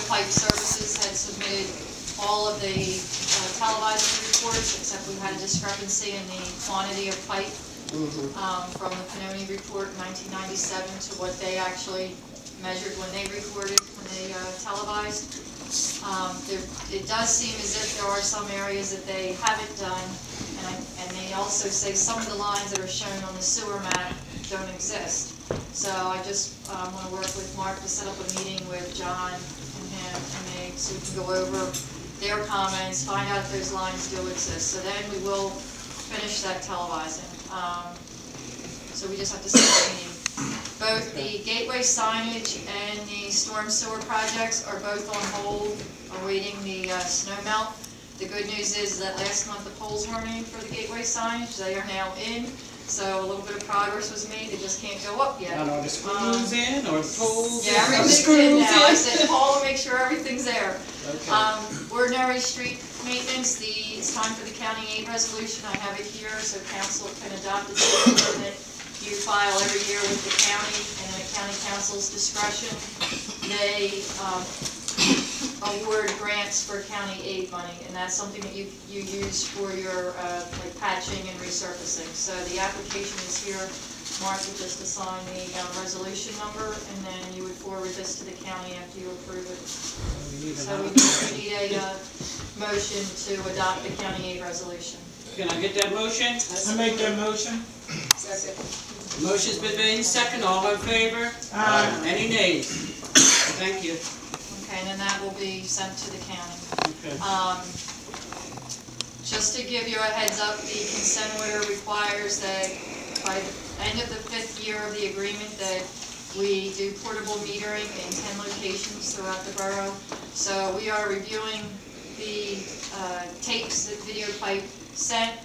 Pipe Services had submitted all of the televising reports, except we had a discrepancy in the quantity of pipe from the Pannoni report in 1997 to what they actually measured when they recorded, when they televised. It does seem as if there are some areas that they haven't done, and they also say some of the lines that are shown on the sewer map don't exist. So I just want to work with Mark to set up a meeting with John and him and me so we can go over their comments, find out if those lines do exist. So then we will finish that televising. So we just have to set up a meeting. Both the gateway signage and the storm sewer projects are both on hold, awaiting the snow melt. The good news is that last month the poles weren't in for the gateway signage. They are now in, so a little bit of progress was made. They just can't go up yet. And are the screws in, or the poles? Yeah, everything's in now. I said, Paula, make sure everything's there. Okay. Ordinary street maintenance, it's time for the county aid resolution. I have it here so council can adopt it. That you file every year with the county, and at county council's discretion, they award grants for county aid money, and that's something that you use for your like patching and resurfacing. So the application is here. Mark would just assign the resolution number, and then you would forward this to the county after you approve it. So we need a motion to adopt the county aid resolution. Can I get that motion? I make that motion. Second. Motion's been made second. All in favor? Aye. Any nays? Thank you. Okay, and then that will be sent to the county. Okay. Just to give you a heads up, the consent order requires that by the end of the 5th year of the agreement that we do portable metering in 10 locations throughout the borough. So we are reviewing the tapes that Video Pipe sent,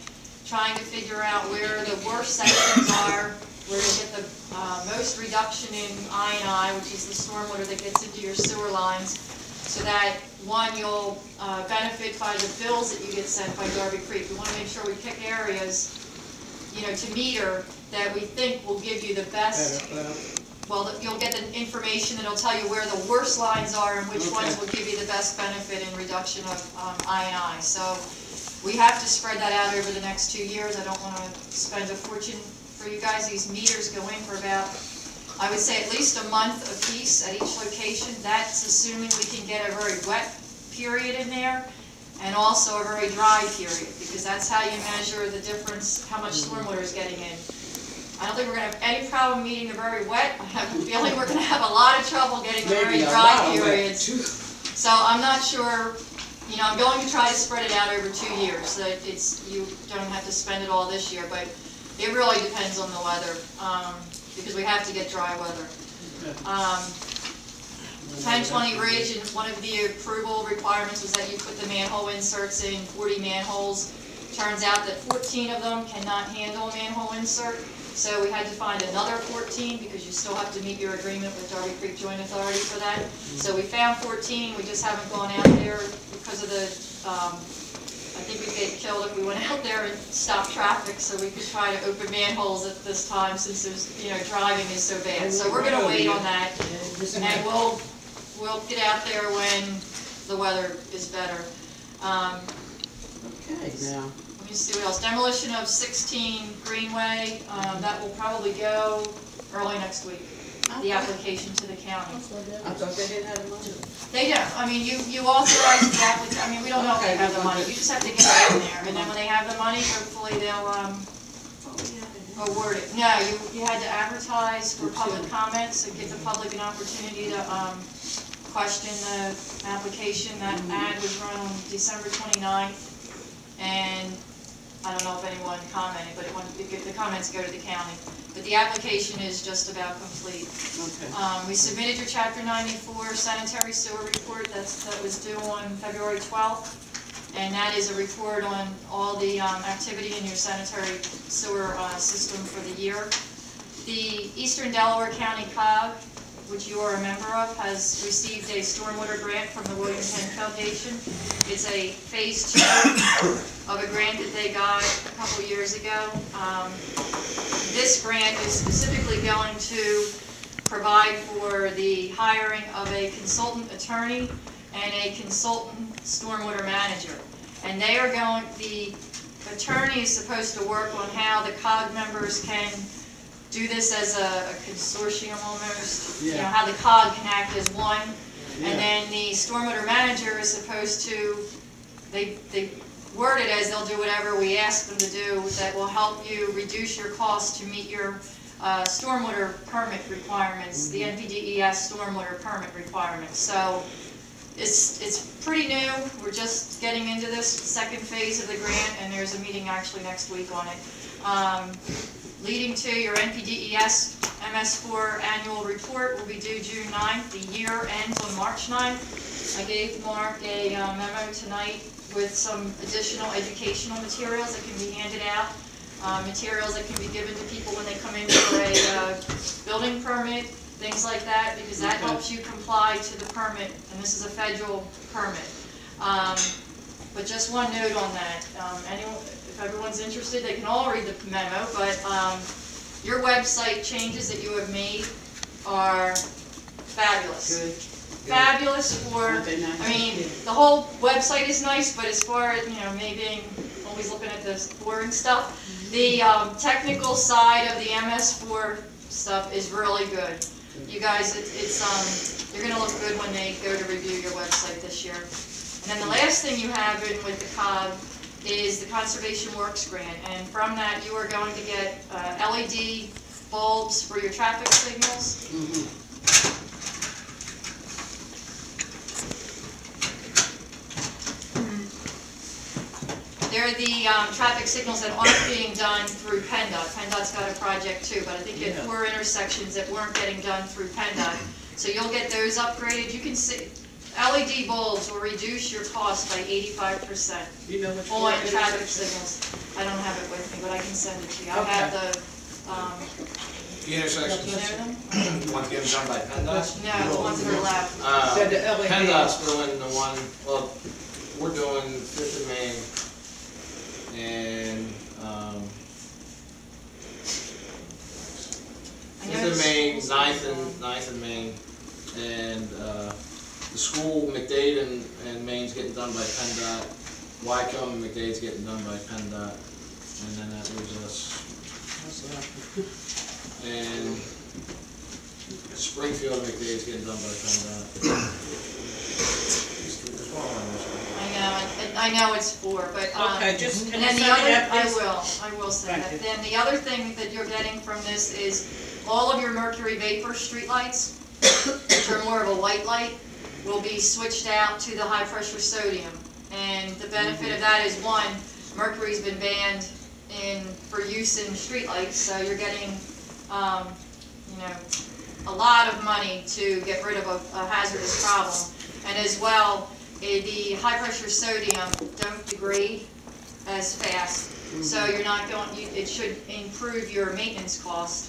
trying to figure out where the worst sections are, where to get the most reduction in I&I, which is the stormwater that gets into your sewer lines, so that, one, you'll benefit by the bills that you get sent by Darby Creek. We want to make sure we pick areas, you know, to meter that we think will give you the best. Well, you'll get the information that'll tell you where the worst lines are and which ones will give you the best benefit in reduction of I&I. So we have to spread that out over the next 2 years. I don't want to spend a fortune for you guys. These meters go in for about, I would say, at least a month apiece at each location. That's assuming we can get a very wet period in there and also a very dry period, because that's how you measure the difference, how much stormwater is getting in. I don't think we're going to have any problem meeting the very wet. I have a feeling we're going to have a lot of trouble getting the very dry periods. So I'm not sure, you know, I'm going to try to spread it out over 2 years so that you don't have to spend it all this year, but it really depends on the weather, because we have to get dry weather. 1020 Ridge, and one of the approval requirements was that you put the manhole inserts in 40 manholes. Turns out that 14 of them cannot handle a manhole insert. So we had to find another 14 because you still have to meet your agreement with Darby Creek Joint Authority for that. So we found 14. We just haven't gone out there because of the, I think we'd get killed if we went out there and stopped traffic, so we could try to open manholes at this time since there's, you know, driving is so bad. So we're going to wait on that, and we'll get out there when the weather is better. Okay, now. Let me see what else. Demolition of 16 Greenway, that will probably go early next week, the application to the county. I thought they didn't have the money. They don't. I mean, you authorize the application. I mean, we don't know if they have the money. You just have to get it in there. And then when they have the money, hopefully they'll award it. No, you had to advertise for public comments and give the public an opportunity to question the application. That ad was run on December 29th. And I don't know if anyone commented, but the comments go to the county. But the application is just about complete. Okay. We submitted your Chapter 94 sanitary sewer report that was due on February 12th. And that is a report on all the activity in your sanitary sewer system for the year. The Eastern Delaware County COG, which you are a member of, has received a stormwater grant from the William Penn Foundation. It's a phase 2 of a grant that they got a couple years ago. This grant is specifically going to provide for the hiring of a consultant attorney and a consultant stormwater manager. And they are going, the attorney is supposed to work on how the COG members can do this as a consortium almost, you know, how the COG can act as one. And then the stormwater manager is supposed to, they word it as they'll do whatever we ask them to do that will help you reduce your costs to meet your stormwater permit requirements, the NPDES stormwater permit requirements. So it's pretty new. We're just getting into this second phase of the grant, and there's a meeting actually next week on it. Leading to your NPDES MS4 annual report will be due June 9th. The year ends on March 9th. I gave Mark a memo tonight with some additional educational materials that can be handed out, materials that can be given to people when they come in for a building permit, things like that, because that helps you comply to the permit, and this is a federal permit. But just one note on that, if everyone's interested, they can all read the memo, but your website changes that you have made are fabulous. Good. Fabulous for, I mean, the whole website is nice, but as far as, you know, me being always looking at the boring stuff, the technical side of the MS4 stuff is really good. You guys, you're going to look good when they go to review your website this year. And then the last thing you have in with the COG is the Conservation Works grant, and from that you are going to get LED bulbs for your traffic signals. They're the traffic signals that aren't being done through PennDOT. PennDOT's got a project too, but I think you had 4 intersections that weren't getting done through PennDOT. So you'll get those upgraded. You can see LED bulbs will reduce your cost by 85% You know which on traffic signals. I don't have it with me, but I can send it to you. I have The intersections, you know them? you want to get them done by PennDOT? No, the ones that are left. PennDOT's doing the one, well, we're doing 5th and Main, and 5th and Main, 9th and Main, and the school, McDade and Main's getting done by PennDOT. Wycombe and McDade's getting done by PennDOT, and then that leaves us. And Springfield and McDade's getting done by PennDOT. I know it's 4, but okay, just and then the other, I will say that. Then the other thing that you're getting from this is all of your mercury vapor streetlights, which are more of a white light, will be switched out to the high pressure sodium. And the benefit of that is, one, mercury's been banned for use in streetlights, so you're getting a lot of money to get rid of a hazardous problem. And as well, the high pressure sodium don't degrade as fast, so you're not going. It should improve your maintenance cost.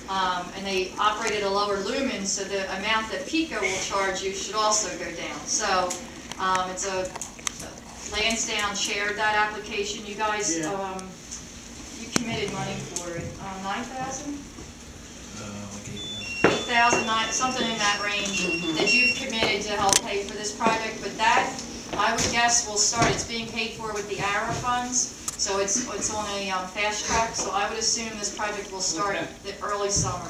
And they operate at a lower lumen, so the amount that PICO will charge you should also go down. So it's a Lansdowne shared that application. You guys, you committed money for it. 9,000. 8,000, something in that range that you've committed to help pay for this project. But that, I would guess, will start. It's being paid for with the ARA funds. So it's on a fast track, so I would assume this project will start the early summer.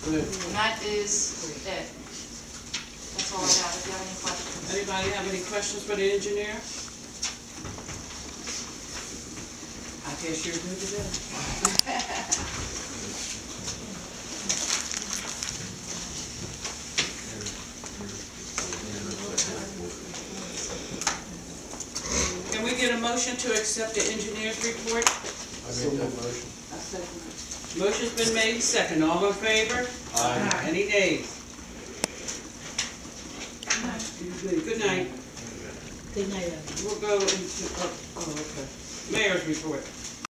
Good. And that is it. That's all I have, if you have any questions. Anybody have any questions for the engineer? I guess you're good to go. Can we get a motion to accept the engineer's report? I made that motion. Motion's been made and second. All in favor? Aye. Any nays? Good night. Good night. We'll go into, okay. Mayor's report.